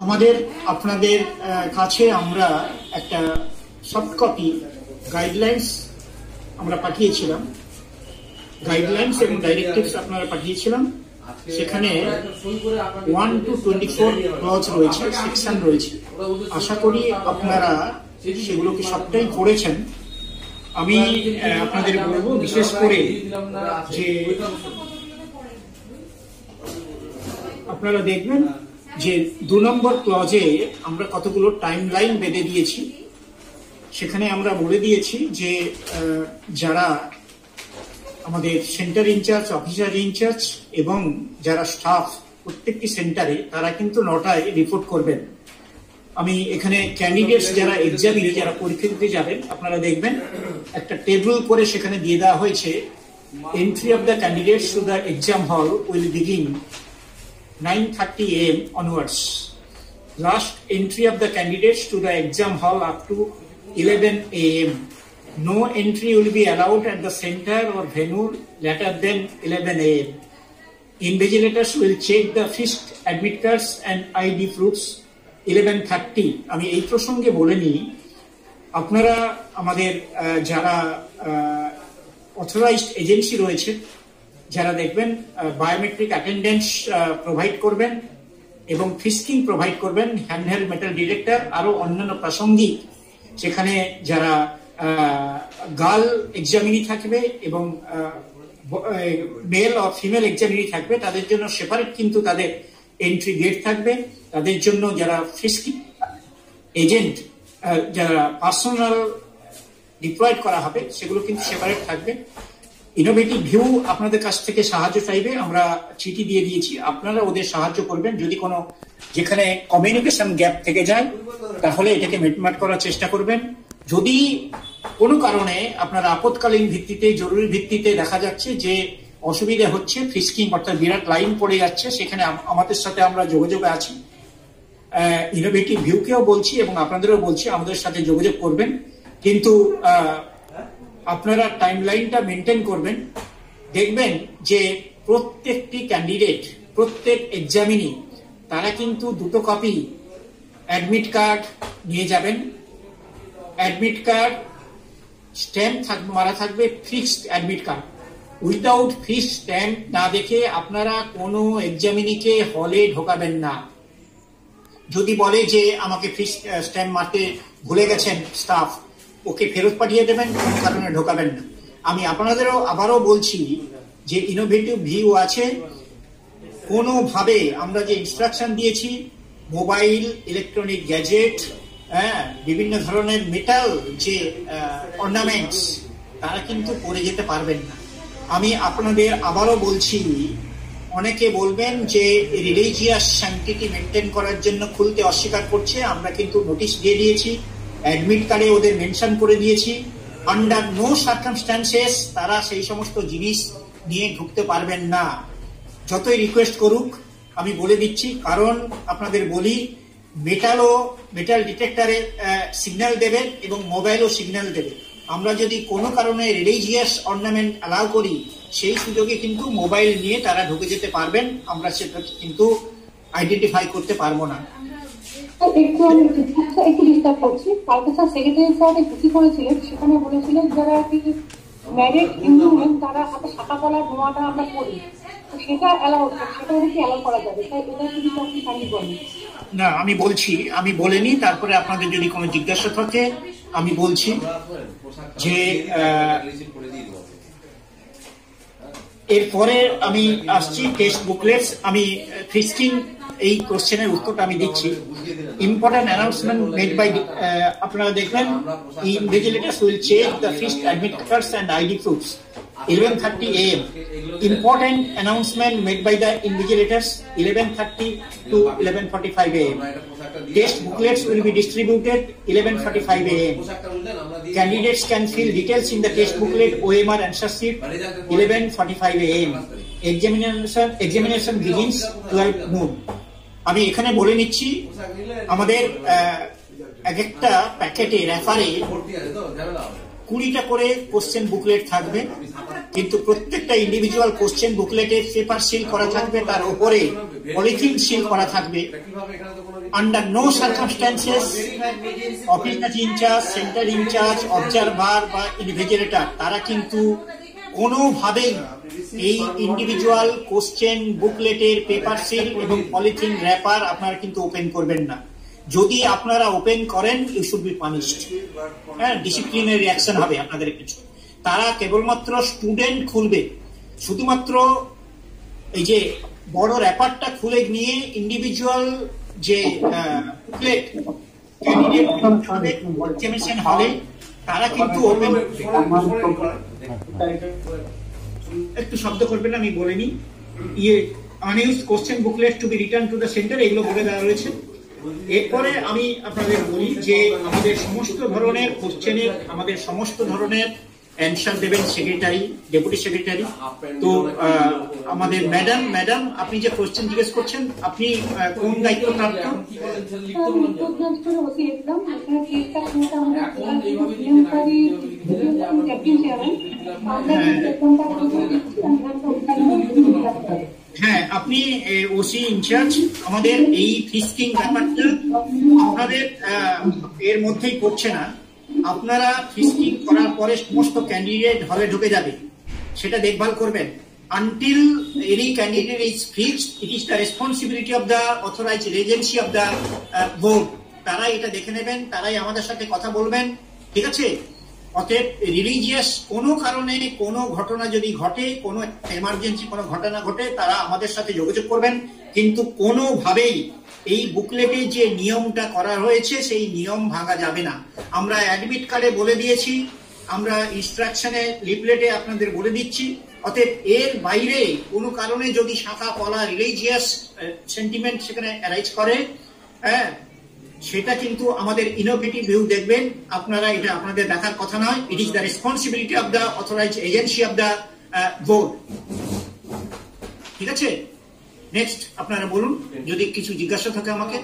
আমাদের আপনাদের কাছে আমরা একটা সফট কপি গাইডলাইন্স আমরা পাঠিয়েছিলাম, গাইডলাইন্স এবং ডাইরেক্টিভস আপনারা পাঠিয়েছিলাম। সেখানে 1 to 24 ক্লজ রয়েছে, সেকশন রয়েছে। আশা করি আপনারা সেগুলোকে সবটাই পড়েছেন। আমি আপনাদের বলবো বিশেষ করে যে আপনারা দেখবেন যে 2 নম্বর ক্লজে আমরা কতগুলো টাইম লাইন বেঁধে দিয়েছি। সেখানে আমরা বলে দিয়েছি যে যারা আমাদের সেন্টার ইনচার্জ, অফিসার ইনচার্জ এবং যারা স্টাফ প্রত্যেকটি সেন্টারে তারা কিন্তু 9টায় রিপোর্ট করবেন। আমি এখানে ক্যান্ডিডেটস যারা এক্সামিনে, যারা পরীক্ষা দিতে যাবেন, আপনারা দেখবেন একটা টেবিল করে সেখানে দিয়ে দেওয়া হয়েছে। Entry of the candidates to the exam হল will begin 9:30 AM onwards. Last entry of the candidates to the exam hall up to 11 AM. No entry will be allowed at the center or venue later than 11 AM. Invigilators will check the fixed admit cards and ID proofs 11:30. আমি এই প্রসঙ্গে বলে নিই, আপনারা আমাদের যারা authorised agency রয়েছে, যারা দেখবেন বায়োমেট্রিক অ্যাটেন্ডেন্স প্রোভাইড করবেন এবং ফিস্কিং প্রোভাইড করবেন, হ্যান্ডহেল্ড মেটাল ডিটেক্টর, আরো অন্যান্য প্রাসঙ্গিক সেখানে যারা গার্ল এক্সামিনি থাকবে এবং মেল অর ফিমেল এক্সামিনি থাকবে, তাদের জন্য সেপারেট কিন্তু তাদের এন্ট্রি গেট থাকবে। তাদের জন্য যারা ফিস্কিং এজেন্ট, যারা পার্সোনাল ডিপ্লয়েড করা হবে, সেগুলো কিন্তু সেপারেট থাকবে। ইনোভেটিভ ভিউ আপনাদের কাছ থেকে সাহায্য চাইবে, আমরা চিঠি দিয়ে দিয়েছি, আপনারা ওদের সাহায্য করবেন। যদি কোনো যেখানে কমিউনিকেশন গ্যাপ থেকে যায় তাহলে এটাকে মিটমাট করার চেষ্টা করবেন। যদি কোনো কারণে আপনারা আপৎকালীন ভিত্তিতে, জরুরি ভিত্তিতে দেখা যাচ্ছে যে অসুবিধা হচ্ছে, ফিস্কিং অর্থাৎ বিরাট লাইন পড়ে যাচ্ছে, সেখানে আমাদের সাথে আমরা যোগাযোগে আছি। ইনোভেটিভ ভিউকেও বলছি এবং আপনাদেরও বলছি আমাদের সাথে যোগাযোগ করবেন, কিন্তু আপনারা টাইম লাইনটা মেনটেন করবেন। দেখবেন যে প্রত্যেকটি ক্যান্ডিডেট, প্রত্যেক এক্সামিনি তারা কিন্তু 2টো কপি অ্যাডমিট কার্ড নিয়ে যাবেন। অ্যাডমিট কার্ড স্ট্যাম্প মারা থাকবে, fixed admit card. Without fixed stamp না দেখে আপনারা কোনো এক্সামিনিকে হলে ঢোকাবেন না। যদি বলে যে আমাকে ফিক্সড স্ট্যাম্প মারতে ভুলে গেছেন স্টাফ, ওকে ফেরত পাঠিয়ে দেবেন, কোনো কারণে ঢোকাবেন না। আমি আপনাদেরও আবারও বলছি যে ইনোভেটিভ ভিউ আছে, কোনোভাবে আমরা যে ইনস্ট্রাকশন দিয়েছি, মোবাইল, ইলেকট্রনিক গ্যাজেট, বিভিন্ন ধরনের মেটাল যে অর্নামেন্টস, তারা কিন্তু পরে যেতে পারবেন না। আমি আপনাদের আবারও বলছি, অনেকে বলবেন যে রিলিজিয়াস স্যাংটিটি মেনটেন করার জন্য খুলতে অস্বীকার করছে। আমরা কিন্তু নোটিশ দিয়ে দিয়েছি, অ্যাডমিট কার্ডে ওদের মেনশন করে দিয়েছি, আন্ডার নো সার্কামস্ট্যান্সেস তারা সেই সমস্ত জিনিস নিয়ে ঢুকতে পারবেন না। যতই রিকোয়েস্ট করুক আমি বলে দিচ্ছি, কারণ আপনাদের বলি, মেটাল ডিটেক্টরে সিগন্যাল দেবে এবং মোবাইলও সিগন্যাল দেবে। আমরা যদি কোনো কারণে রিলিজিয়াস অর্নামেন্ট অ্যালাউ করি, সেই সুযোগে কিন্তু মোবাইল নিয়ে তারা ঢুকে যেতে পারবেন, আমরা সেটা কিন্তু আইডেন্টিফাই করতে পারবো না। একটু ডিস্টার্ব করছি। কালকে স্যার সেক্রেটারি স্যার চিঠি করেছিলেন, সেখানে বলেছিলেন যারা ম্যারিড হিন্দু তারা হাতে শাখা পলার ধোঁয়াটা আমরা করি, সেটা অ্যালাউ, সেটা কি অ্যালাউ করা যাবে? তাই এটা যদি আপনি কাহিনী বলেন। না, আমি বলছি, আমি বলিনি। তারপরে আপনাদের যদি কোনো জিজ্ঞাসা থাকে আমি বলছি যে এরপরে আমি আসছি টেস্ট বুকলেটস। আমি ফিস্কিং এই কোশ্চেনের উত্তরটা আমি দিচ্ছি। ইম্পর্টেন্ট অ্যানাউন্সমেন্ট মেড বাই, আপনারা দেখবেন, invigilators will check the fixed admit cards and ID proofs 11:30 AM. Important announcement made by the invigilators 11:30 to 11:45 AM. Test booklets will be distributed 11:45 AM. Candidates can fill details in the test booklet OMR answer sheet 11:45 AM. Examination begins 12 noon. আমি এখানে বলে নিচ্ছি, আমাদের এক একটা প্যাকেটে রেফারে 20টা করে question booklet থাকবে। কিন্তু প্রত্যেকটা ইন্ডিভিজুয়াল কোশ্চেন বুকলেটে পেপার সিল করা থাকবে, তার উপরে পলিথিন সিল করা থাকবে। Under no circumstances officer in charge, centre in charge, observer বা ইনভিজিলেটর তারা কিন্তু কোনোভাবেই এই ইন্ডিভিজুয়াল কোশ্চেন বুকলেটের পেপার সিল এবং পলিথিন র্যাপার আপনারা কিন্তু ওপেন করবেন না। যদি আপনারা ওপেন করেন, ইউ শুড বি পানিশড। হ্যাঁ, ডিসিপ্লিনারি অ্যাকশন হবে আপনাদের কিছু। তারা কেবলমাত্র স্টুডেন্ট খুলবে, শুধুমাত্র এই যে বড় র্যাপারটা খুলে নিয়ে ইন্ডিভিজুয়াল যে বুকলেট ক্যান্ডিডেট হলে তারা কিন্তু ওপেন। একটু শব্দ করবেন, আমি বলিনি। Unused question booklet to be return to the centre, এগুলো বলে দেওয়া রয়েছে। এরপরে আমি আপনাদের বলি যে আমাদের সমস্ত ধরনের কোশ্চেনের, আমাদের সমস্ত ধরনের অ্যান্সার দেবেন সেক্রেটারি, ডেপুটি সেক্রেটারি। তো আমাদের ম্যাডাম আপনি যে কোশ্চেন জিজ্ঞেস করছেন, আপনি কোন দায়িত্বপ্রাপ্ত? হ্যাঁ, আপনি ওসি ইনচার্জ। আমাদের এই ফিস্কিং ব্যাপারটা আপনাদের এর মধ্যেই পড়ছে না। আপনারা ফিস্কিং করার পরে সমস্ত ক্যান্ডিডেট হলে ঢুকে যাবে, সেটা দেখভাল করবেন। Until any candidate is fixed, it is the responsibility of the authorised agency of the board. তারাই এটা দেখে নেবেন, তারাই আমাদের সাথে কথা বলবেন, ঠিক আছে? অতএব রিলিজিয়াস কোনো কারণে কোনো ঘটনা যদি ঘটে, কোনো এমার্জেন্সি কোনো ঘটনা ঘটে, তারা আমাদের সাথে যোগাযোগ করবেন। কিন্তু কোনোভাবেই এই বুকলেটে যে নিয়মটা করা হয়েছে সেই নিয়ম ভাঙা যাবে না। আমরা অ্যাডমিট কার্ডে বলে দিয়েছি, আমরা ইনস্ট্রাকশনে লিফলেটে আপনাদের বলে দিচ্ছি। অতএব এর বাইরে কোনো কারণে যদি শাখা পলা রিলিজিয়াস সেন্টিমেন্ট সেখানে অ্যারাইজ করে, হ্যাঁ, সেটা কিন্তু আমাদের ইনোভেটিভ ভিউ দেখবেন আপনারা, এটা আপনাদের দেখার কথা নয়। It is the responsibility of the authorised agency of the board, ঠিক আছে? নেক্সট আপনারা বলুন, যদি কিছু জিজ্ঞাসা থাকে আমাকে।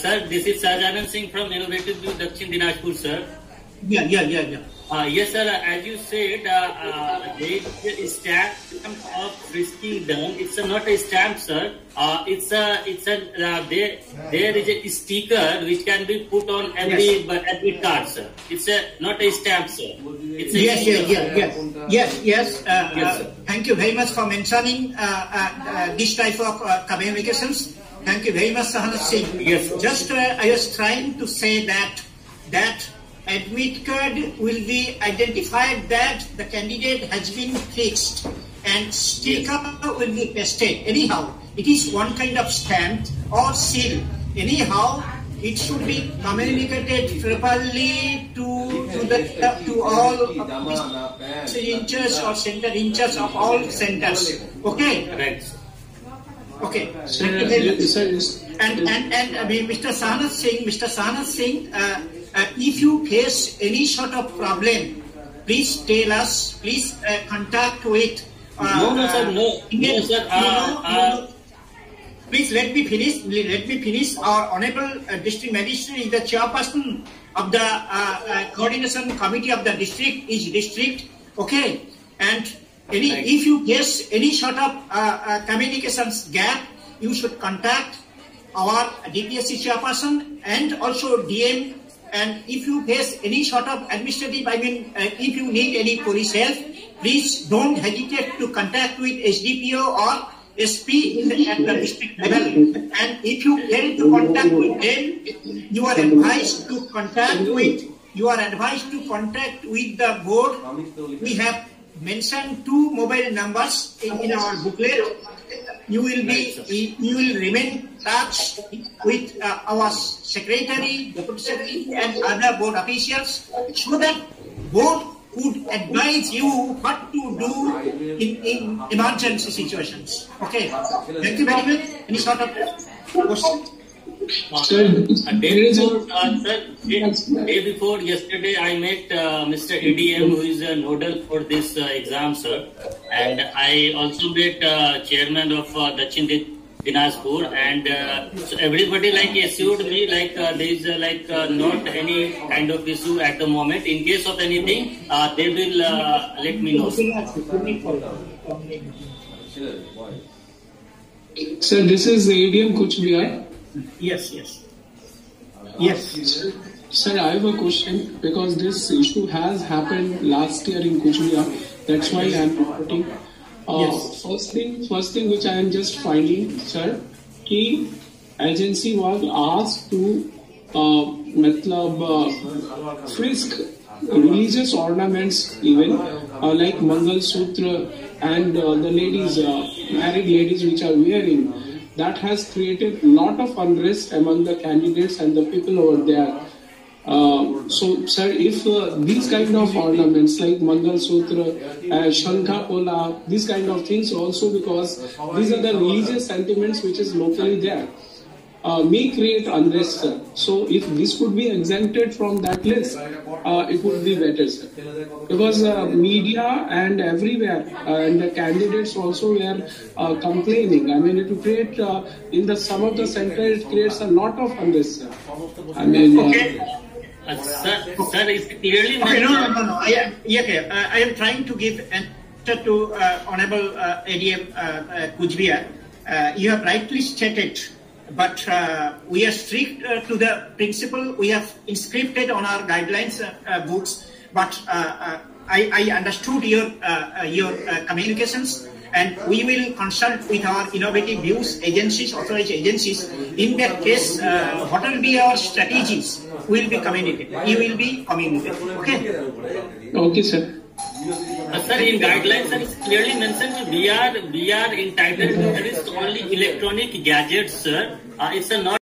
Sir, this is Sajanand Singh from Innovative View, Dakshin Dinajpur, sir. Yeah. Yes, sir. As you said, there is a stamp of frisking done. It's not a stamp, sir. There is a sticker which can be put on every card, sir. It's not a stamp, sir. It's a Yes. Thank you very much for mentioning this type of communications. Thank you very much, Sahanat Singh. Yes. Just I was trying to say that admit card will be identified that the candidate has been fixed and sticker will be pasted. Anyhow, it is one kind of stamp or seal. Anyhow, it should be communicated properly to all inches or center inches of all centers. Okay. Right. Okay. And Mr. Sahanat Singh, if you face any sort of problem, please tell us. Please contact with. No, sir. Please let me finish. Our honorable district magistrate is the chairperson of the coordination committee of the district. Okay, and if you face any sort of communications gap, you should contact our DPSC chairperson and also DM. And if you face any sort of administrative, if you need any police help, please don't hesitate to contact with SDPO or SP at the district level. And if you fail to contact with them, you are advised to contact with the board. We have mentioned 2 mobile numbers in our booklet. You will remain in touch with our secretary, deputy secretary, and other board officials, so that board could advise you what to do in emergency situations. Okay. Thank you very much. Any sort of question? Day before yesterday, I met Mr. ADM, who is a nodal for this exam, sir, and I also met chairman of Dakshin Dinajpur, and so everybody like assured me like there is not any kind of issue at the moment. In case of anything, they will let me know. Sir, this is ADM Kuch Bihar. Yes, yes. Yes. Sir, I have a question because this issue has happened last year in Kuch Bihar. That's why I am reporting. Yes. First thing which I am just finding, sir, कि agency was asked to frisk religious ornaments even like Mangal Sutra and the ladies, married ladies which are wearing. That has created a lot of unrest among the candidates and the people over there. So, sir, if these kind of ornaments like Mangal Sutra, Shankha Pola, these kind of things also, because these are the religious sentiments which is locally there, may create unrest, sir. So, if this could be exempted from that list, it would be better, sir. Because media and everywhere, and the candidates also were complaining. I mean, it will create, in some of the centers, it creates a lot of unrest, sir. I mean... Sir, it's clearly okay, no. I am trying to give answer to Honorable ADM Kuch Bihar. You have rightly stated, but we are strict to the principle. We have inscripted on our guidelines books. But I understood your communications, and we will consult with our innovative views agencies, authorized agencies. In that case, what will be our strategies will be communicated. You will be communicated. Okay? Okay, sir. Sir, in guidelines, it's clearly mentioned we are entitled to only electronic gadgets, sir. It's not